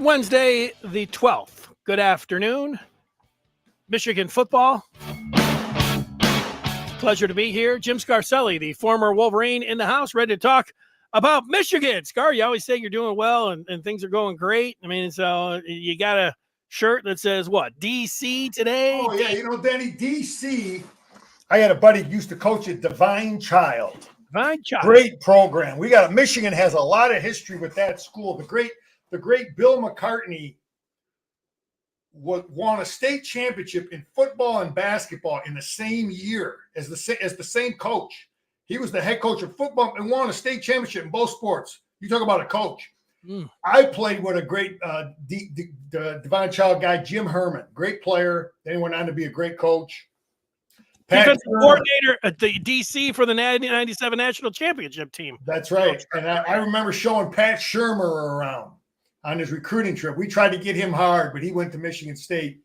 Wednesday, the 12th. Good afternoon. Michigan football. Pleasure to be here. Jim Scarcelli, the former Wolverine, in the house, ready to talk about Michigan. Scar, you always say you're doing well and things are going great. I mean, so you got a shirt that says what? DC today? Oh, yeah. You know, Danny, DC, I had a buddy who used to coach at Divine Child. Divine Child. Great program. Michigan has a lot of history with that school. The great Bill McCartney won a state championship in football and basketball in the same year as the same coach. He was the head coach of football and won a state championship in both sports. You talk about a coach. I played with a great Divine Child guy, Jim Herman, great player. Then he went on to be a great coach. Defensive coordinator at the DC for the 1997 national championship team. That's right. And I remember showing Pat Shermer around on his recruiting trip. We tried to get him hard, but he went to Michigan State.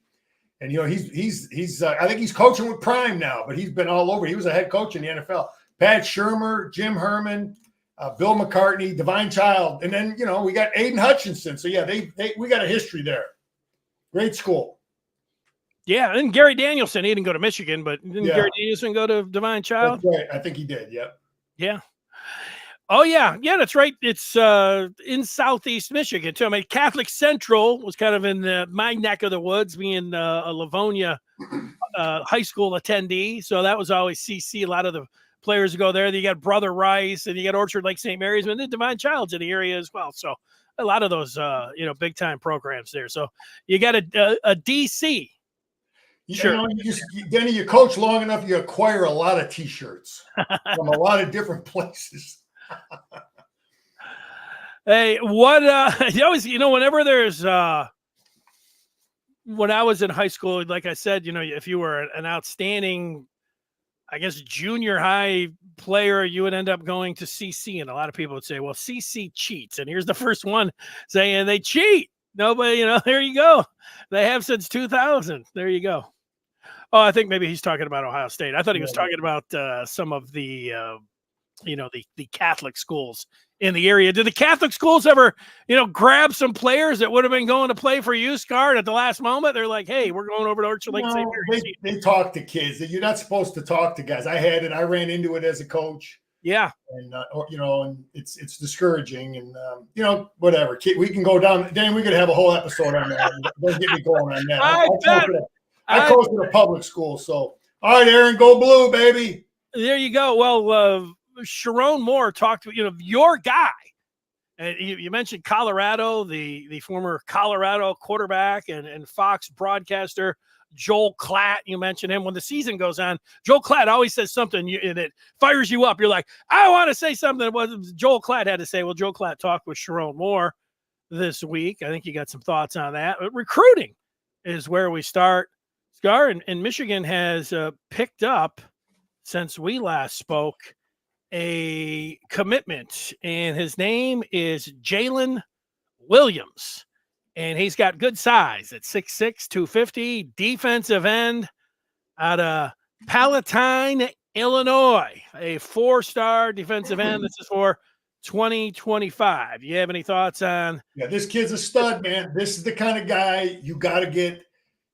And, you know, he's I think he's coaching with Prime now, but he's been all over. He was a head coach in the NFL. Pat Shermer, Jim Herman, Bill McCartney, Divine Child. And then, you know, we got Aiden Hutchinson. So, yeah, we got a history there. Great school. Yeah, and Gary Danielson, he didn't go to Michigan, but didn't Gary Danielson go to Divine Child? That's right. I think he did, yep. Yeah. Oh, yeah. Yeah, that's right. It's in southeast Michigan, too. I mean, Catholic Central was kind of in my neck of the woods, being a Livonia high school attendee. So that was always CC. A lot of the players go there. You got Brother Rice, and you got Orchard Lake St. Mary's, and then Divine Child's in the area as well. So a lot of those, big-time programs there. So you got a DC. Sure. Denny, you coach long enough, you acquire a lot of T-shirts from a lot of different places. Hey, what you always, whenever there's when I was in high school, like I said, if you were an outstanding, I guess, junior high player, you would end up going to CC, and a lot of people would say, well, CC cheats. And here's the first one saying they cheat. Nobody, there you go. They have since 2000. There you go. Oh, I think maybe he's talking about Ohio State. I thought he was talking about some of the, the Catholic schools in the area. Did the Catholic schools ever, grab some players that would have been going to play for you, Scar, at the last moment? They're like, hey, we're going over to Orchard Lake St. Mary's. They talk to kids. You're not supposed to talk to guys. I had it. I ran into it as a coach. Yeah. And, and it's discouraging and, whatever. We can go down. Dan, we could have a whole episode on that. Don't get me going on that. I coach at a public school. So, all right, Aaron, go blue, baby. There you go. Well, Sherrone Moore talked to, your guy. And you mentioned Colorado, the former Colorado quarterback and Fox broadcaster, Joel Klatt. You mentioned him. When the season goes on, Joel Klatt always says something that fires you up. You're like, I want to say something. What Joel Klatt had to say. Well, Joel Klatt talked with Sherrone Moore this week. I think you got some thoughts on that. But recruiting is where we start. Scar, and Michigan has picked up, since we last spoke, a commitment, and his name is Jalen Williams. And he's got good size at 6'6", 250, defensive end out of Palatine, Illinois, a 4-star defensive end. This is for 2025. You have any thoughts on? Yeah, this kid's a stud, man. This is the kind of guy you got to get.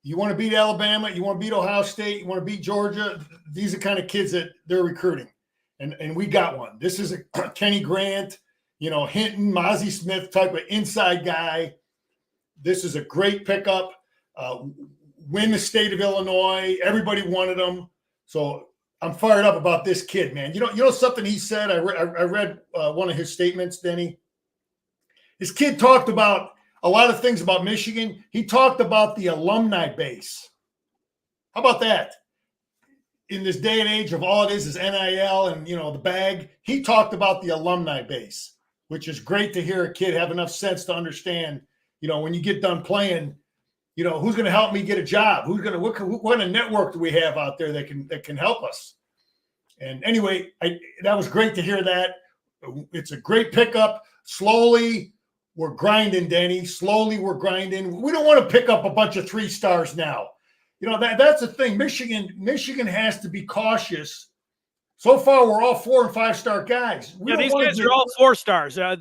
You want to beat Alabama, you want to beat Ohio State, you want to beat Georgia. These are the kind of kids that they're recruiting. And we got one. This is a Kenny Grant, Hinton, Mozzie Smith type of inside guy. This is a great pickup. Win the state of Illinois. Everybody wanted him. So I'm fired up about this kid, man. You know something he said? I read one of his statements, Denny. His kid talked about a lot of things about Michigan. He talked about the alumni base. How about that? In this day and age of all it is NIL and, the bag, he talked about the alumni base, which is great to hear a kid have enough sense to understand, when you get done playing, who's going to help me get a job? What kind of network do we have out there that can help us? And anyway, that was great to hear that. It's a great pickup. Slowly, we're grinding, Denny. Slowly, we're grinding. We don't want to pick up a bunch of 3-stars now. That's the thing. Michigan has to be cautious So far, we're all 4 and 5 star guys. These guys are all 4 stars. So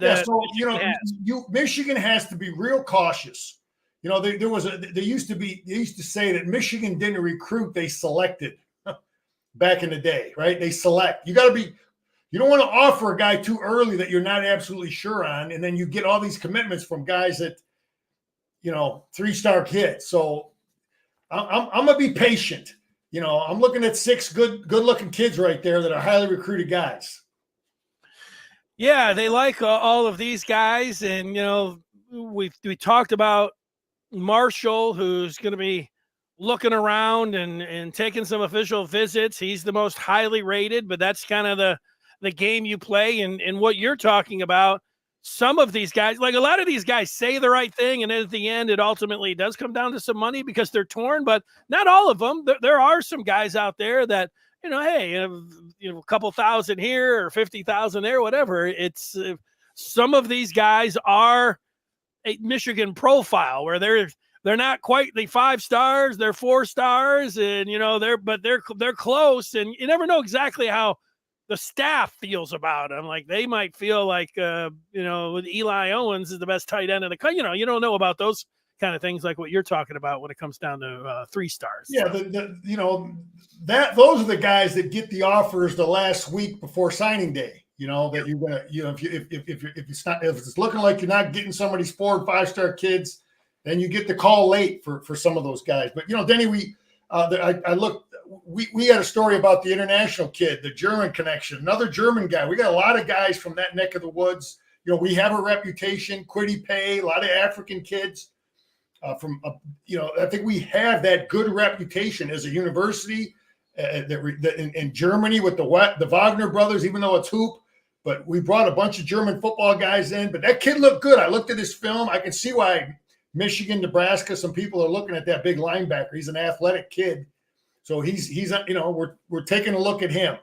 Michigan has to be real cautious. They used to say that Michigan didn't recruit, they selected back in the day, right? They select. You don't want to offer a guy too early that you're not absolutely sure on, and then you get all these commitments from guys that, 3-star kids. So I'm gonna be patient. I'm looking at 6 good-looking kids right there that are highly recruited guys. Yeah, they like all of these guys, and we talked about Marshall, who's going to be looking around and taking some official visits. He's the most highly rated, but that's kind of the game you play. And what you're talking about, some of these guys, like a lot of these guys say the right thing, and then at the end, it ultimately does come down to some money because they're torn, but not all of them. There are some guys out there that, hey, a couple thousand here or 50,000 there, whatever. It's some of these guys are a Michigan profile where they're not quite the 5 stars, they're 4 stars, and they're close, and you never know exactly how the staff feels about them. Like they might feel like Eli Owens is the best tight end of the country. You don't know about those kind of things like what you're talking about when it comes down to 3 stars. Yeah, those are the guys that get the offers the last week before signing day. That you're gonna, if it's looking like you're not getting some of these 4 and 5 star kids, then you get the call late for some of those guys. But Denny, I looked. We had a story about the international kid, the German connection, another German guy. We got a lot of guys from that neck of the woods. We have a reputation. Quiddy Pay, a lot of African kids. I think we have that good reputation as a university in Germany with the Wagner brothers, even though it's hoop. But we brought a bunch of German football guys in. But that kid looked good. I looked at his film. I can see why Michigan, Nebraska, some people are looking at that big linebacker. He's an athletic kid. So he's we're taking a look at him.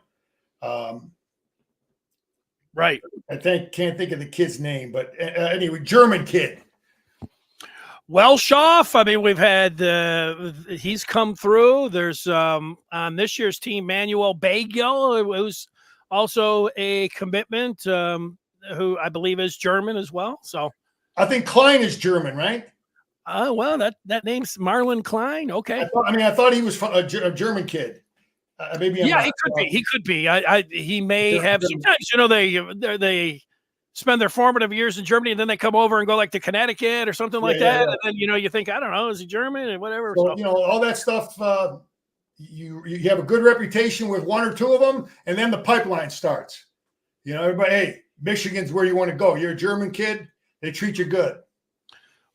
Right. Can't think of the kid's name, but anyway, German kid. Welshoff, I mean, we've had he's come through. There's on this year's team, Manuel Bagel, who's also a commitment, who I believe is German as well. So I think Klein is German, right? Well, that name's Marlon Klein. Okay. I thought he was a German kid. Maybe. He could be. He could be. He may have. Sometimes they spend their formative years in Germany and then they come over and go like to Connecticut or something like that. Yeah. And then you think, I don't know, is he German and whatever. So, all that stuff. You have a good reputation with 1 or 2 of them, and then the pipeline starts. Everybody, hey, Michigan's where you want to go. You're a German kid. They treat you good.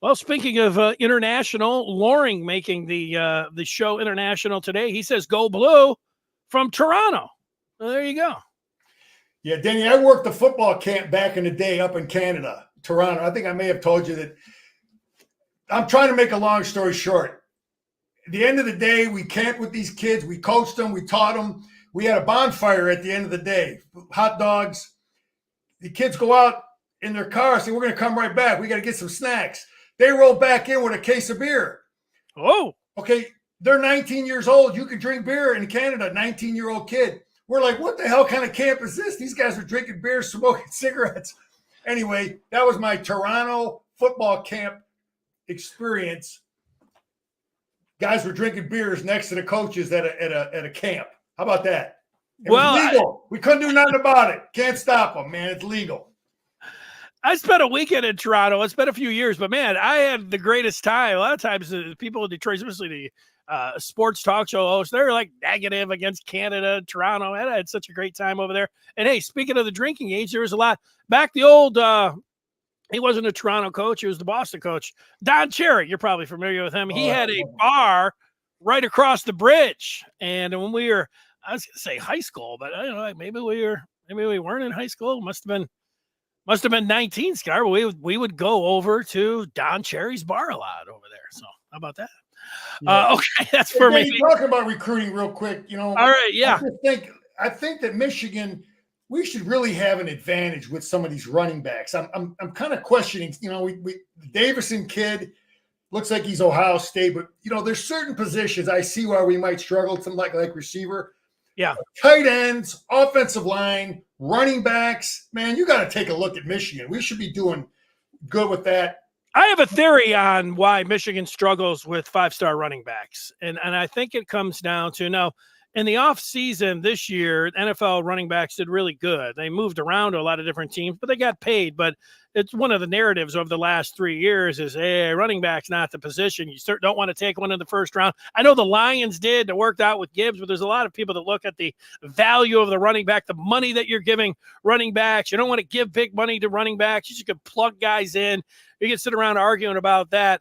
Well, speaking of international, Loring making the show international today. He says, "Go Blue" from Toronto. Well, there you go. Yeah, Danny, I worked the football camp back in the day up in Canada, Toronto. I think I may have told you that. I'm trying to make a long story short. At the end of the day, we camped with these kids. We coached them. We taught them. We had a bonfire at the end of the day, hot dogs. The kids go out in their car, say, we're going to come right back. We got to get some snacks. They roll back in with a case of beer. Oh. Okay, they're 19 years old. You can drink beer in Canada, 19-year-old kid. We're like, what the hell kind of camp is this? These guys are drinking beer, smoking cigarettes. Anyway, that was my Toronto football camp experience. Guys were drinking beers next to the coaches at a camp. How about that? It was legal. We couldn't do nothing about it. Can't stop them, man. It's legal. I spent a weekend in Toronto. It's been a few years, but man, I had the greatest time. A lot of times people in Detroit, especially the sports talk show hosts, they're like negative against Canada, Toronto. I had such a great time over there. And hey, speaking of the drinking age, there was a lot back the old, he wasn't a Toronto coach. He was the Boston coach. Don Cherry, you're probably familiar with him. He had a bar right across the bridge. And when we were, I was going to say high school, but I don't know, maybe we weren't in high school. Must have been 19, Scar. We would go over to Don Cherry's bar a lot over there. So how about that? Yeah. Okay, that's for me. Talking about recruiting real quick, All right, yeah. I think that Michigan, we should really have an advantage with some of these running backs. I'm kind of questioning. We Davison kid looks like he's Ohio State, but there's certain positions I see where we might struggle. Some like receiver. Yeah. Tight ends, offensive line, running backs. Man, you got to take a look at Michigan. We should be doing good with that. I have a theory on why Michigan struggles with 5-star running backs. And I think it comes down to now in the offseason this year, NFL running backs did really good. They moved around to a lot of different teams, but they got paid. But it's one of the narratives over the last 3 years is, hey, running back's not the position. You don't want to take one in the first round. I know the Lions did. It worked out with Gibbs, but there's a lot of people that look at the value of the running back, the money that you're giving running backs. You don't want to give big money to running backs. You just can plug guys in. You can sit around arguing about that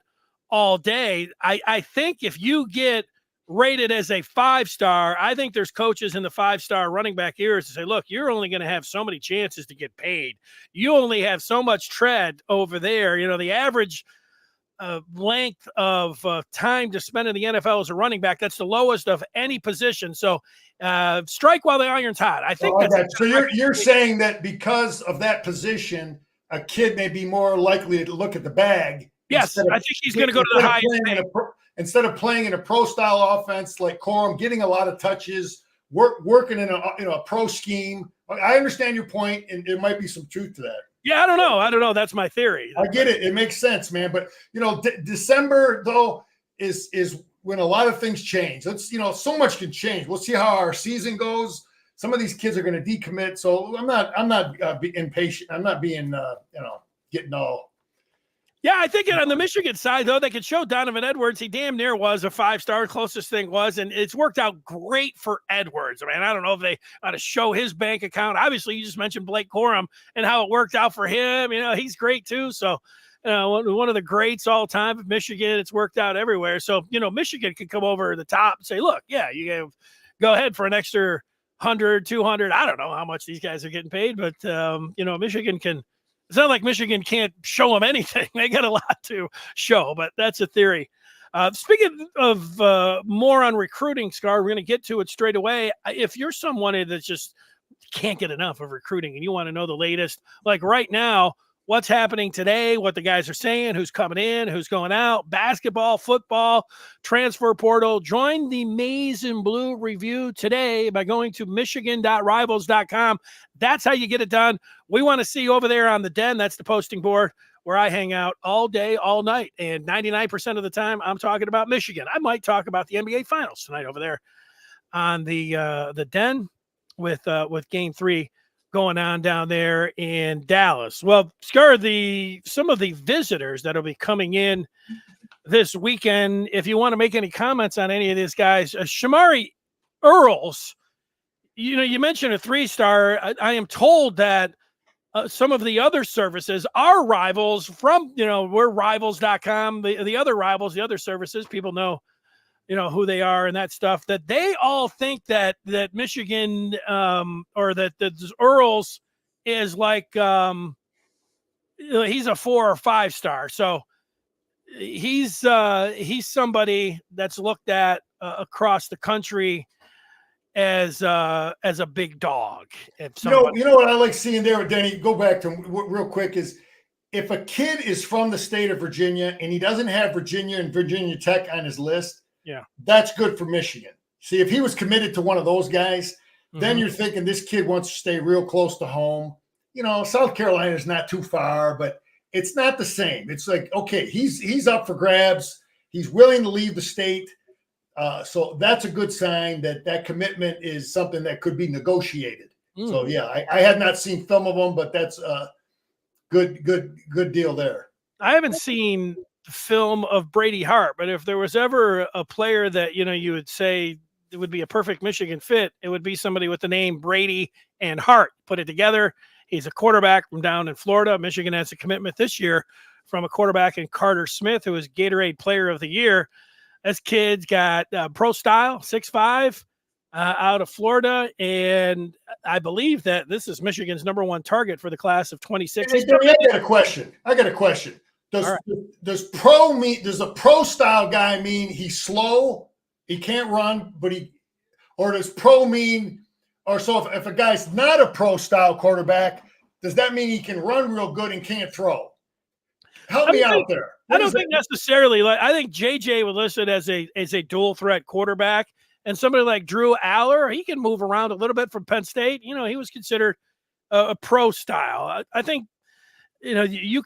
all day. I think if you get rated as a 5-star, I think there's coaches in the 5-star running back ears to say, look, you're only going to have so many chances to get paid. You only have so much tread over there. You know, the average length of time to spend in the NFL as a running back, that's the lowest of any position. So strike while the iron's hot. I think so you're saying that because of that position, a kid may be more likely to look at the bag. Yes, I think he's going to go to the highest. Instead of playing in a pro-style offense like Corum, getting a lot of touches, working in a pro scheme. I understand your point, and there might be some truth to that. Yeah, I don't know. That's my theory. I get it. It makes sense, man. But December though is when a lot of things change. So much can change. We'll see how our season goes. Some of these kids are going to decommit, so I'm not being impatient. I'm not being getting all. Yeah, I think on the Michigan side, though, they could show Donovan Edwards. He damn near was a 5-star, closest thing was, and it's worked out great for Edwards. I mean, I don't know if they ought to show his bank account. Obviously, you just mentioned Blake Corum and how it worked out for him. You know, he's great too. So, one of the greats all time of Michigan. It's worked out everywhere. So, Michigan could come over the top and say, look, yeah, you go ahead for an extra 100, 200. I don't know how much these guys are getting paid, but, Michigan can. It's not like Michigan can't show them anything. They got a lot to show, but that's a theory. Speaking of more on recruiting, Scar, we're going to get to it straight away. If you're someone that just can't get enough of recruiting and you want to know the latest, like right now, what's happening today, what the guys are saying, who's coming in, who's going out, basketball, football, transfer portal, join the Maize and Blue review today by going to michigan.rivals.com. That's how you get it done. We want to see you over there on the Den. That's the posting board where I hang out all day, all night. And 99% of the time, I'm talking about Michigan. I might talk about the NBA Finals tonight over there on the Den with Game 3 going on down there in Dallas. Well, Scar, some of the visitors that'll be coming in this weekend, if you want to make any comments on any of these guys, Shamari Earls, you mentioned a 3-star. I am told that some of the other services are rivals from, we're rivals.com, the other rivals, the other services, people know, who they are and that stuff, that they all think that Michigan or that Earls is like he's a 4 or 5-star. So he's somebody that's looked at across the country as a big dog. You know what I like seeing there with Denny, go back to real quick, is if a kid is from the state of Virginia and he doesn't have Virginia and Virginia Tech on his list, yeah, that's good for Michigan. See, if he was committed to one of those guys, then you're thinking this kid wants to stay real close to home. South Carolina is not too far, but it's not the same. It's like, okay, he's up for grabs. He's willing to leave the state. So that's a good sign that commitment is something that could be negotiated. So yeah, I had not seen film of him, but that's a good deal there. I haven't seen film of Brady Hart, but if there was ever a player that you would say it would be a perfect Michigan fit, it would be somebody with the name Brady and Hart. Put it together. He's a quarterback from down in Florida. Michigan has a commitment this year from a quarterback in Carter Smith, who was Gatorade Player of the Year. This kid's got pro style, 6'5", out of Florida, and I believe that this is Michigan's #1 target for the class of 26. Hey, I got a question. Does a pro style guy mean he's slow, he can't run, or does pro mean, or so if a guy's not a pro style quarterback, does that mean he can run real good and can't throw? Help me out there. I don't think necessarily. I think JJ would list it as a dual threat quarterback, And somebody like Drew Aller, he can move around a little bit from Penn State. You know, he was considered a pro style. I think, you know, you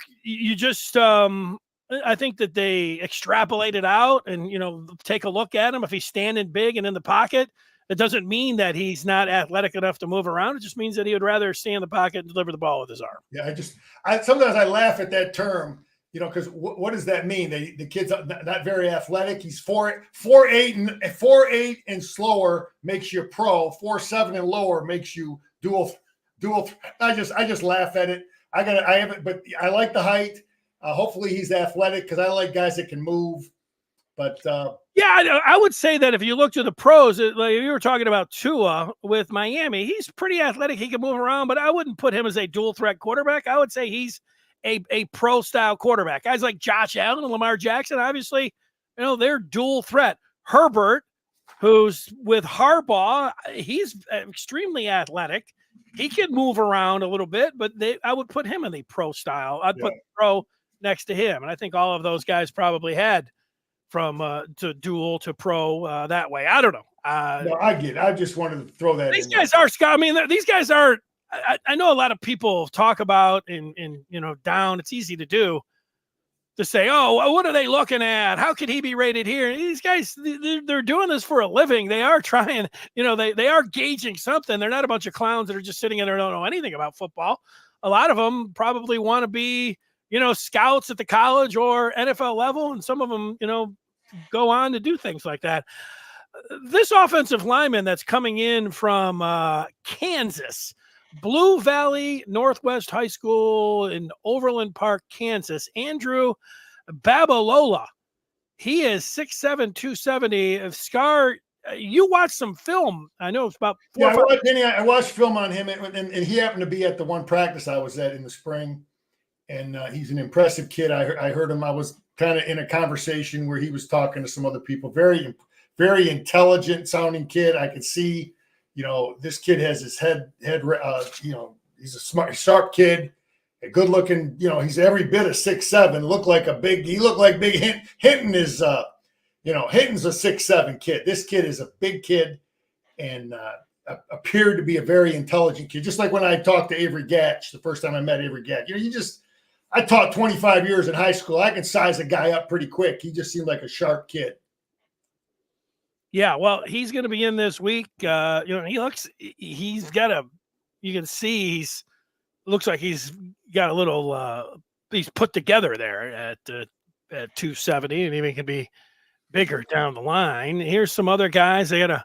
just I think that they extrapolate it out and, you know, take a look at him. If he's standing big and in the pocket, it doesn't mean that he's not athletic enough to move around. It just means that he would rather stay in the pocket and deliver the ball with his arm. Yeah, sometimes I laugh at that term, you know, because what does that mean? The kid's not very athletic. He's 4'8" and slower makes you pro. 4'7" and lower makes you dual. I just laugh at it. I haven't, but I like the height. Hopefully he's athletic because I like guys that can move. But yeah, I would say that if you look to the pros, like you were talking about Tua with Miami, he's pretty athletic. He can move around, but I wouldn't put him as a dual threat quarterback. I would say he's a pro style quarterback. Guys like Josh Allen and Lamar Jackson, obviously, you know, they're dual threat. Herbert, who's with Harbaugh, he's extremely athletic. He can move around a little bit, but I would put him in the pro style. I'd put pro next to him. And I think all of those guys probably had from to dual to pro that way. I don't know. No, I get it. I just wanted to throw that these in guys there. are, Scott. I mean, these guys are, I know a lot of people talk about in you know, down. It's easy to do to say, oh, what are they looking at? How could he be rated here? These guys, they're doing this for a living. They are trying, you know, they are gauging something. They're not a bunch of clowns that are just sitting in there and don't know anything about football. A lot of them probably want to be, you know, scouts at the college or NFL level. And some of them, you know, go on to do things like that. This offensive lineman that's coming in from Kansas, Blue Valley Northwest High School in Overland Park, Kansas, Andrew Babalola. He is 6'7", 270. Scar, you watched some film. I know it's about four. Yeah, I watched film on him, and he happened to be at the one practice I was at in the spring. And he's an impressive kid. I heard him. I was kind of in a conversation where he was talking to some other people. Very, very intelligent sounding kid. I could see, you know, this kid has his head, you know, he's a smart, sharp kid, a good looking, you know, he's every bit of 6'7", he looked like Big Hinton is, you know, Hinton's a 6'7" kid. This kid is a big kid and appeared to be a very intelligent kid. Just like when I talked to Avery Gatch, the first time I met Avery Gatch, you know, I taught 25 years in high school. I can size a guy up pretty quick. He just seemed like a sharp kid. Yeah, well, he's going to be in this week. You know, he's got you can see looks like he's got a little, he's put together there at 270, and even can be bigger down the line. Here's some other guys. They got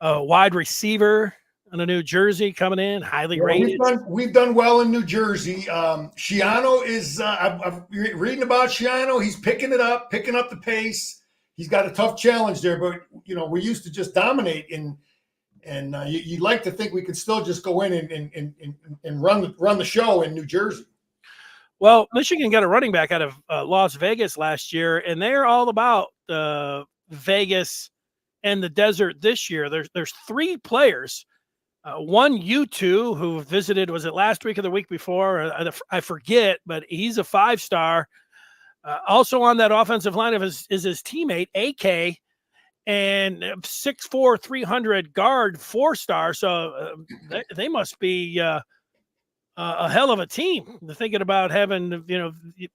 a wide receiver on a New Jersey coming in, highly rated. We've done well in New Jersey. Schiano is, I'm reading about Schiano. He's picking up the pace. He's got a tough challenge there, but, you know, we used to just dominate, and you'd like to think we could still just go in and run the show in New Jersey. Well, Michigan got a running back out of Las Vegas last year, and they're all about Vegas and the desert this year. There's three players. One U2 who visited, was it last week or the week before? I forget, but he's a 5-star. Also on that offensive line is his teammate, AK, and 6'4", 300 guard, 4-star. So they must be a hell of a team. They're thinking about having, you know,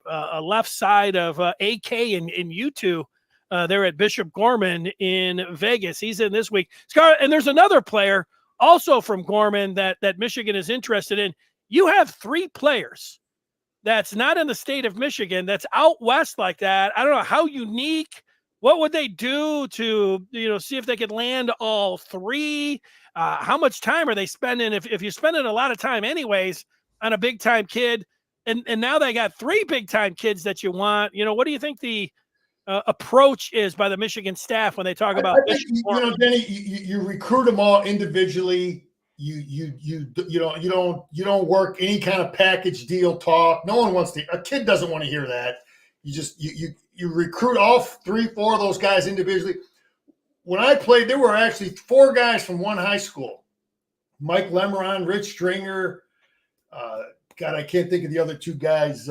a left side of AK and U2 there at Bishop Gorman in Vegas. He's in this week. And there's another player also from Gorman that Michigan is interested in. You have three players that's not in the state of Michigan, that's out west like that. I don't know how unique. What would they do to, you know, see if they could land all three? How much time are they spending? If you're spending a lot of time anyways on a big time kid, and now they got three big time kids that you want, you know, what do you think the approach is by the Michigan staff when they talk about? I think, you know, Denny, you recruit them all individually. You don't work any kind of package deal talk. No one wants to. A kid doesn't want to hear that. You recruit all 3-4 of those guys individually. When I played, there were actually 4 guys from one high school: Mike Lemeron, Rich Stringer. God, I can't think of the other 2 guys.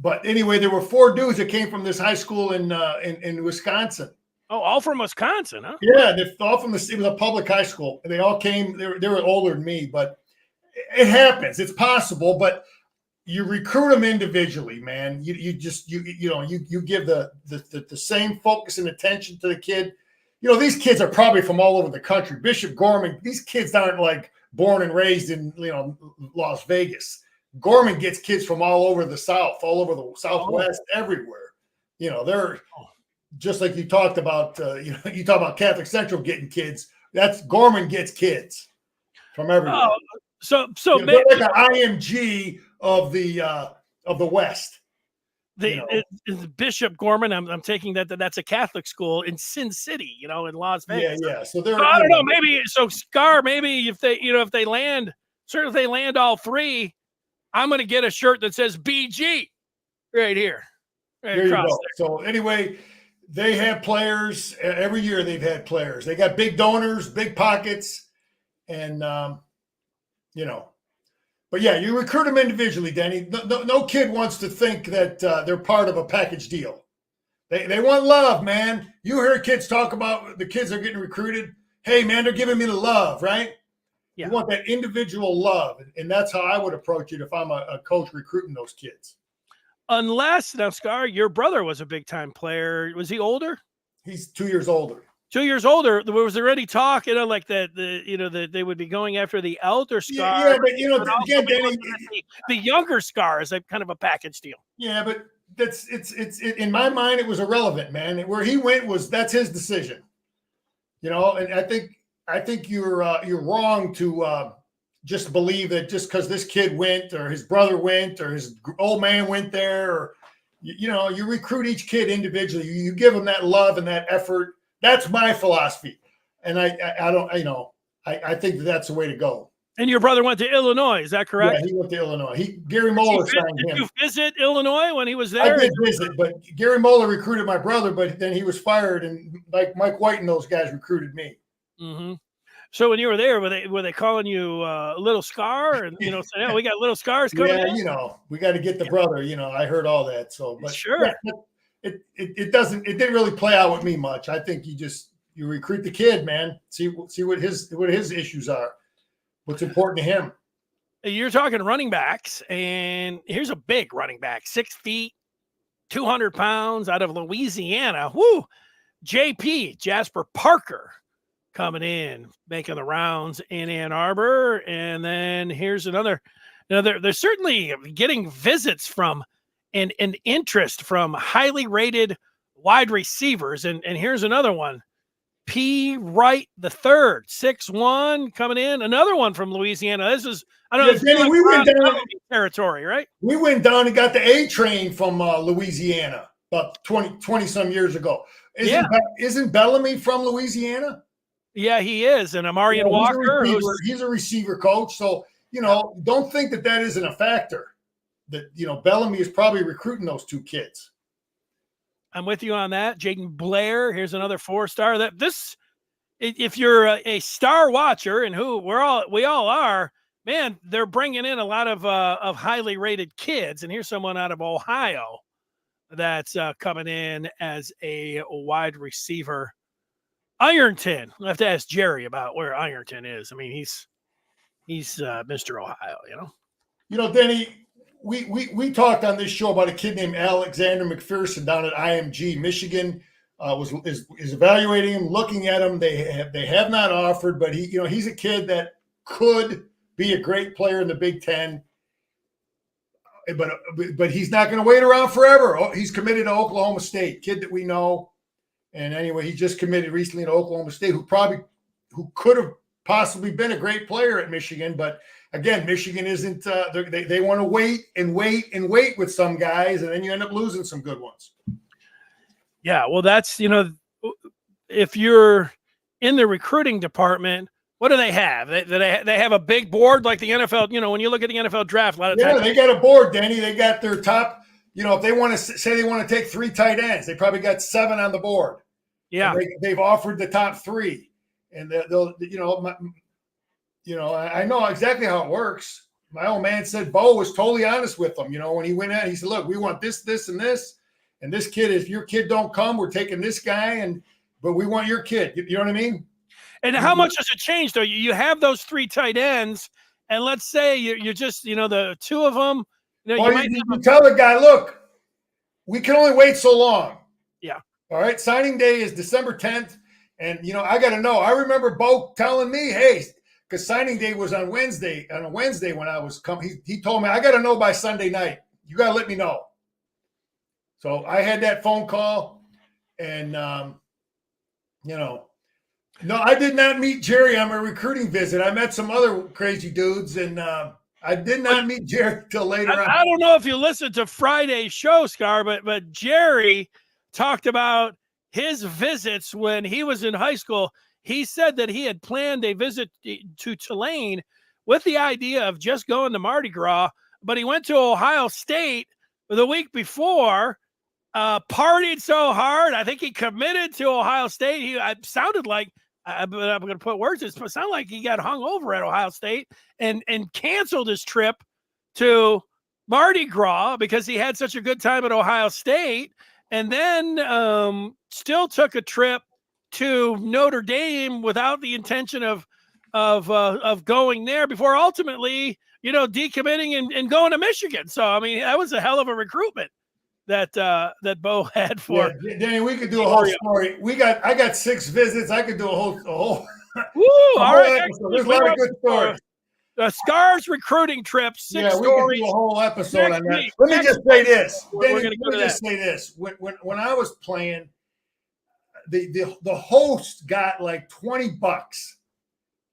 But anyway, there were 4 dudes that came from this high school in Wisconsin. Oh, all from Wisconsin, huh? Yeah, they're all from it was a public high school. They all came. They were older than me, but it happens. It's possible, but you recruit them individually, man. You give the same focus and attention to the kid. You know, these kids are probably from all over the country. Bishop Gorman, these kids aren't like born and raised in Las Vegas. Gorman gets kids from all over the South, all over the Southwest, everywhere. You know, they're just like you talked about. You talk about Catholic Central getting kids. That's Gorman gets kids from everywhere. So they're like an IMG of the West. Bishop Gorman, I'm taking that's a Catholic school in Sin City, in Las Vegas. Yeah. So they're I don't know, maybe Scar, maybe if they land all three, I'm going to get a shirt that says BG right here. Right there you go. There. So anyway, they have players every year. They've had players. They got big donors, big pockets, and But yeah, you recruit them individually, Denny. No kid wants to think that they're part of a package deal. They want love, man. You hear kids talk about the kids are getting recruited. Hey, man, they're giving me the love, right? Yeah. You want that individual love, and that's how I would approach it if I'm a coach recruiting those kids. Unless, now, Scar, your brother was a big-time player. Was he older? He's 2 years older. 2 years older. Was there any talk, like that they would be going after the elder Scar? Yeah, but again, Danny, the younger Scar is a kind of a package deal. Yeah, but it's in my mind, it was irrelevant, man. Where he went that's his decision. And I think you're wrong to just believe that just because this kid went or his brother went or his old man went there, or you recruit each kid individually. You give them that love and that effort. That's my philosophy, and I think that's the way to go. And your brother went to Illinois, is that correct? Yeah, he went to Illinois. Gary Moeller signed him. Did you visit Illinois when he was there? I did visit, but Gary Moeller recruited my brother, but then he was fired, and like Mike White and those guys recruited me. Mm-hmm. So when you were there, were they calling you Little Scar, and saying, "Oh, we got Little Scars coming"? Yeah, we got to get the brother. I heard all that. So, but sure. Yeah, it didn't really play out with me much. I think you recruit the kid, man. See what his issues are. What's important to him. You're talking running backs, and here's a big running back, 6 feet, 200 pounds, out of Louisiana. Woo! JP, Jasper Parker, coming in, making the rounds in Ann Arbor. And then here's another. They're certainly getting visits from and interest from highly rated wide receivers. And here's another one. P. Wright the third, 6'1", coming in. Another one from Louisiana. This is, I don't know. Danny, we went down territory, right? We went down and got the A train from Louisiana about 20 some years ago. Isn't Bellamy from Louisiana? Yeah, he is. And Amarian Walker. He's a receiver coach. So, don't think that isn't a factor. That, Bellamy is probably recruiting those two kids. I'm with you on that. Jaden Blair, here's another 4-star. If you're a star watcher, and we all are, man, they're bringing in a lot of highly rated kids. And here's someone out of Ohio that's coming in as a wide receiver. Ironton. I'll have to ask Jerry about where Ironton is. I mean, he's Mr. Ohio. Denny, we talked on this show about a kid named Alexander McPherson down at IMG, Michigan. Is evaluating him, looking at him. They have not offered, but he's a kid that could be a great player in the Big Ten. But he's not going to wait around forever. He's committed to Oklahoma State, kid that we know. And anyway, he just committed recently to Oklahoma State, who could have possibly been a great player at Michigan. But again, Michigan isn't. They want to wait and wait and wait with some guys, and then you end up losing some good ones. Yeah, well, that's if you're in the recruiting department, what do they have? They have a big board like the NFL. When you look at the NFL draft, a lot of times they got a board, Danny. They got their top. If they want to say they want to take 3 tight ends, they probably got 7 on the board. Yeah, they've offered the top 3, and they'll. I know exactly how it works. My old man said Bo was totally honest with them. When he went out, he said, "Look, we want this, this, and this, and this kid. If your kid don't come, we're taking this guy." And but we want your kid. You know what I mean? And how much does it change, though? You have those 3 tight ends, and let's say you're just, the 2 of them. You tell the guy, look, we can only wait so long. Yeah. All right. Signing day is December 10th. And, I got to know. I remember Bo telling me, hey, because signing day was on Wednesday. On a Wednesday when I was coming, he told me, I got to know by Sunday night. You got to let me know. So I had that phone call. And, no, I did not meet Jerry on my recruiting visit. I met some other crazy dudes, and I did not meet Jerry till later on. I don't know if you listened to Friday's show, Scar, but Jerry talked about his visits when he was in high school. He said that he had planned a visit to Tulane with the idea of just going to Mardi Gras, but he went to Ohio State the week before, partied so hard. I think he committed to Ohio State. It sounded like, I'm going to put words in it, but it sounded like he got hung over at Ohio State and canceled his trip to Mardi Gras because he had such a good time at Ohio State, and then still took a trip to Notre Dame without the intention of going there before ultimately, decommitting and going to Michigan. So, I mean, that was a hell of a recruitment that Bo had for. Yeah, Danny, we could do a whole story. I got 6 visits. I could do a whole. Woo! All right, there's a lot of good stories. Scar's recruiting trip. 6 stories. We could do a whole episode on that. Let me just say this. We're going to just say this. When I was playing, the host got like $20.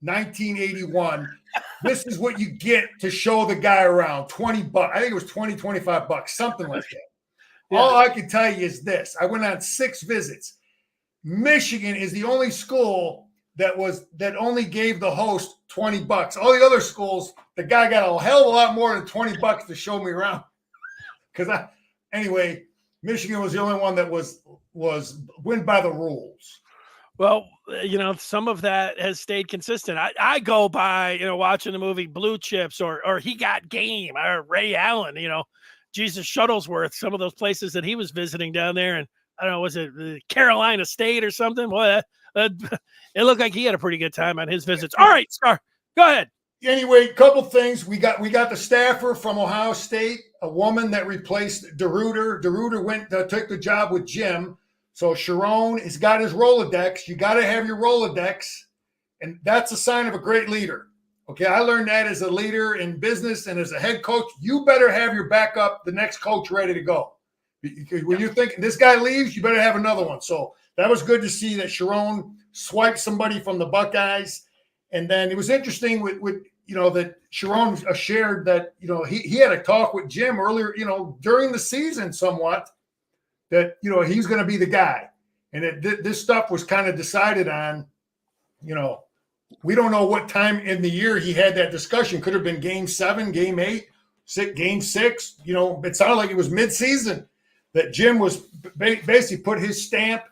1981. This is what you get to show the guy around. $20. I think it was $25, something like that. Yeah. All I can tell you is this. I went on 6 visits. Michigan is the only school that only gave the host $20. All the other schools, the guy got a hell of a lot more than $20 to show me around. Anyway, Michigan was the only one that was went by the rules. Well, some of that has stayed consistent. I go by, watching the movie Blue Chips or He Got Game or Ray Allen, Jesus Shuttlesworth, some of those places that he was visiting down there. And I don't know, was it Carolina State or something? Boy, it looked like he had a pretty good time on his visits. All right, Scar, go ahead. Anyway, a couple things. We got the staffer from Ohio State, a woman that replaced DeRuiter. DeRuiter went took the job with Jim. So Sherrone has got his Rolodex. You got to have your Rolodex, and that's a sign of a great leader. Okay, I learned that as a leader in business and as a head coach. You better have your backup, the next coach, ready to go. Because when you think this guy leaves, you better have another one. So that was good to see that Sherrone swiped somebody from the Buckeyes. And then it was interesting with that Sherrone shared that, he had a talk with Jim earlier, during the season somewhat, that, he's going to be the guy. And this stuff was kind of decided on, we don't know what time in the year he had that discussion. Could have been game 7, game 8, game 6. It sounded like it was mid-season that Jim was basically put his stamp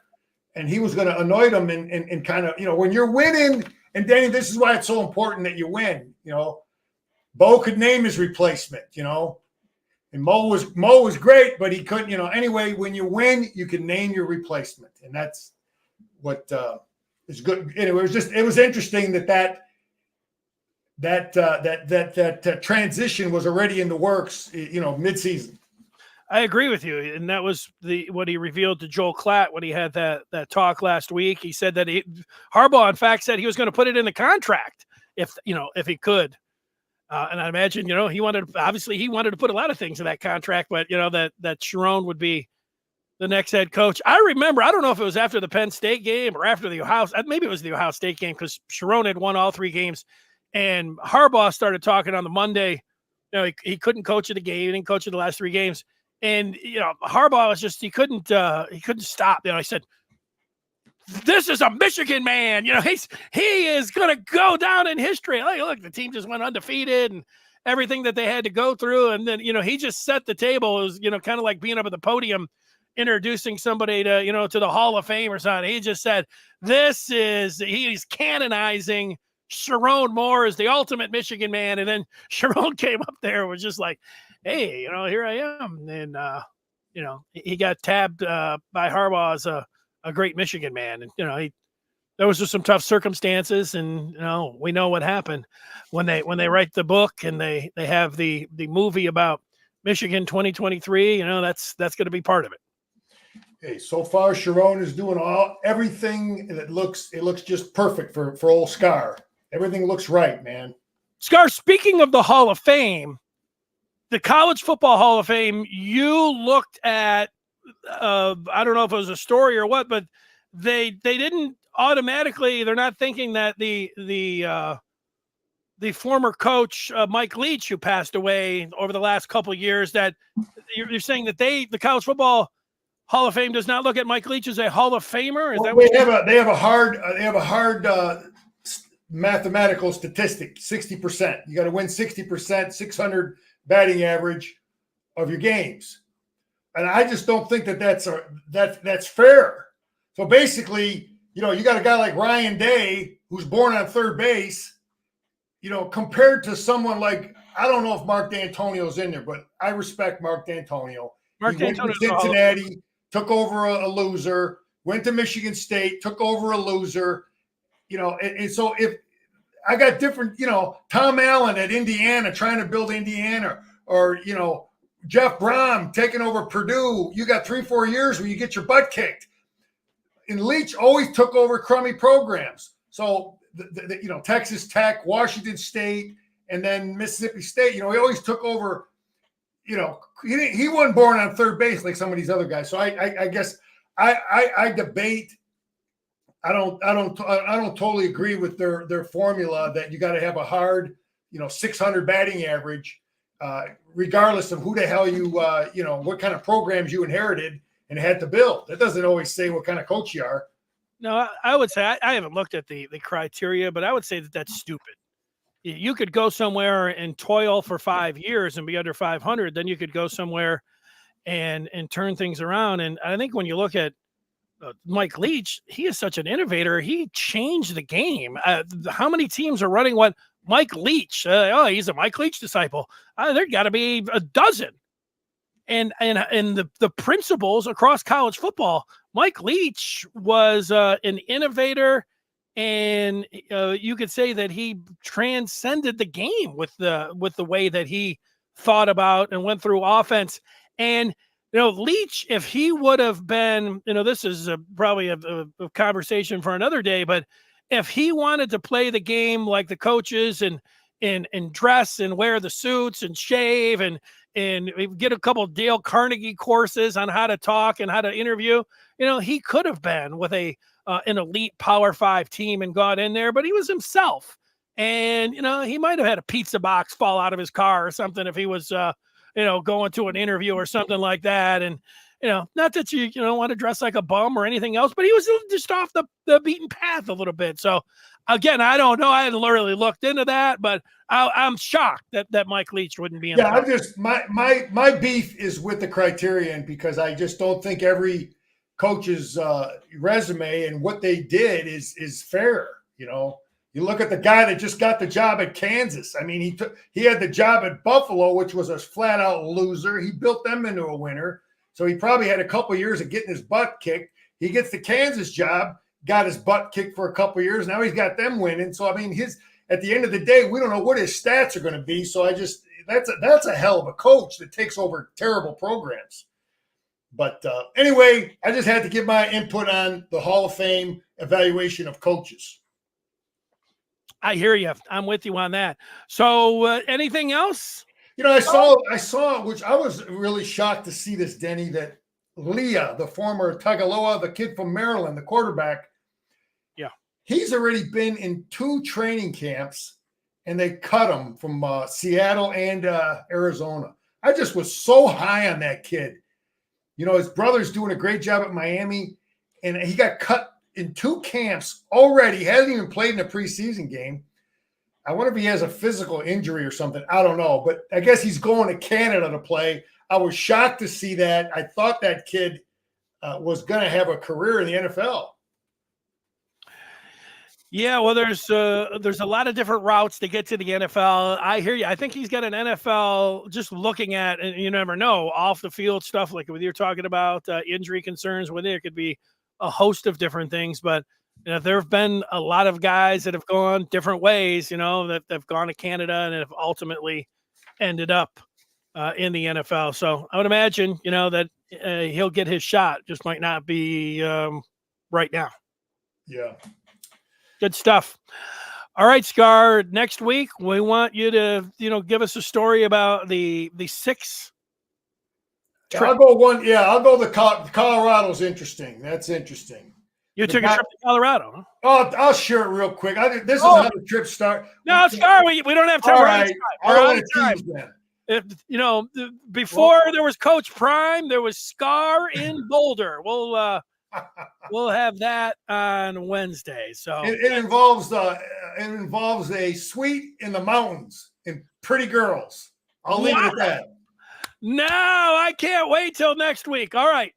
and he was going to anoint him and kind of, when you're winning, and Danny, this is why it's so important that you win. Bo could name his replacement, and Mo was great, but he couldn't, anyway, when you win, you can name your replacement. And that's what is good. Anyway, it was interesting that transition was already in the works, mid-season. I agree with you. And that was what he revealed to Joel Klatt when he had that talk last week. He said that Harbaugh, in fact, said he was going to put it in the contract if he could. And I imagine, he wanted to put a lot of things in that contract, but that Sherrone would be the next head coach. I remember, I don't know if it was after the Penn State game or after maybe it was the Ohio State game, because Sherrone had won all 3 games and Harbaugh started talking on the Monday. He couldn't coach at the game. He didn't coach in the last 3 games. And, Harbaugh was just, he couldn't stop. I said, this is a Michigan man. He is going to go down in history. Look, the team just went undefeated and everything that they had to go through. And then, he just set the table. It was, kind of like being up at the podium, introducing somebody to, to the Hall of Fame or something. He just said, he's canonizing Sherrone Moore as the ultimate Michigan man. And then Sherrone came up there and was just like, hey, here I am. And, he got tabbed by Harbaugh as a a great Michigan man. And, there was just some tough circumstances, and we know what happened when they write the book and they have the movie about Michigan 2023. That's going to be part of it. Hey, so far Sherrone is doing everything that looks just perfect for old Scar. Everything looks right, man. Scar, speaking of the Hall of Fame, the College Football Hall of Fame, you looked at I don't know if it was a story or what, but they didn't automatically, they're not thinking that the former coach Mike Leach, who passed away over the last couple of years, that you're saying that the College Football Hall of Fame does not look at Mike Leach as a Hall of Famer. Is that what they have a hard mathematical statistic? 60%. You got to win 60%, 600 batting average of your games, and I just don't think that's fair. So basically, you got a guy like Ryan Day who's born on third base, compared to someone like, I don't know if Mark D'Antonio's in there, but I respect Mark D'Antonio. He went to Cincinnati, took over a loser, went to Michigan State, took over a loser, and so if I got different, Tom Allen at Indiana trying to build Indiana, or, Jeff Brom taking over Purdue, you got 3-4 years where you get your butt kicked. And Leach always took over crummy programs. So, Texas Tech, Washington State, and then Mississippi State, he always took over, he wasn't born on third base like some of these other guys. So I guess I debate. I don't totally agree with their formula that you got to have a hard, 600 batting average, regardless of who the hell you, what kind of programs you inherited and had to build. That doesn't always say what kind of coach you are. No, I would say I haven't looked at the criteria, but I would say that that's stupid. You could go somewhere and toil for 5 years and be under 500. Then you could go somewhere and turn things around. And I think when you look at Mike Leach, he is such an innovator. He changed the game. How many teams are running what Mike Leach? He's a Mike Leach disciple. There got to be a dozen. And the principles across college football, Mike Leach was an innovator, and you could say that he transcended the game with the way that he thought about and went through offense. And Leach, if he would have been, this is probably a conversation for another day, but if he wanted to play the game like the coaches and dress and wear the suits and shave and get a couple of Dale Carnegie courses on how to talk and how to interview, he could have been with an elite Power 5 team and got in there, but he was himself. And, he might have had a pizza box fall out of his car or something if he was, going to an interview or something like that. And, not that you want to dress like a bum or anything else, but he was just off the beaten path a little bit. So again, I don't know. I hadn't really looked into that, but I'm shocked that Mike Leach wouldn't be in. Yeah, I'm just my beef is with the criterion, because I just don't think every coach's resume and what they did is fair. You look at the guy that just got the job at Kansas. I mean, he had the job at Buffalo, which was a flat out loser. He built them into a winner. So he probably had a couple of years of getting his butt kicked. He gets the Kansas job, got his butt kicked for a couple of years. Now he's got them winning. So, I mean, at the end of the day, we don't know what his stats are going to be. So that's a hell of a coach that takes over terrible programs. But anyway, I just had to give my input on the Hall of Fame evaluation of coaches. I hear you. I'm with you on that. So anything else? I saw, which I was really shocked to see this, Denny, that Leah, the former Tagaloa, the kid from Maryland, the quarterback, he's already been in 2 training camps, and they cut him from Seattle and Arizona. I just was so high on that kid. His brother's doing a great job at Miami, and he got cut in 2 camps already. He hasn't even played in a preseason game. I wonder if he has a physical injury or something. I don't know, but I guess he's going to Canada to play. I was shocked to see that. I thought that kid was going to have a career in the NFL. Yeah, well, there's a lot of different routes to get to the NFL. I hear you. I think he's got an NFL just looking at, and you never know, off the field stuff like what you're talking about, injury concerns, where there could be a host of different things, but there have been a lot of guys that have gone different ways, that have gone to Canada and have ultimately ended up in the NFL. So I would imagine, that he'll get his shot, just might not be right now. Yeah. Good stuff. All right, Scar, next week we want you to, give us a story about the 6 trip. I'll go one. Yeah, I'll go Colorado's interesting. That's interesting. You took a trip to Colorado, huh? Oh, I'll share it real quick. This is how the trip starts. No, Scar, we don't have time. All right. I don't want to tease then. If, before there was Coach Prime, there was Scar in Boulder. We'll have that on Wednesday. So it involves a suite in the mountains and pretty girls. I'll leave it at that. No, I can't wait till next week. All right,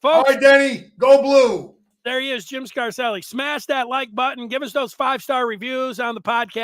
folks. All right, Denny, go blue. There he is, Jim Scarcelli. Smash that like button. Give us those 5-star reviews on the podcast.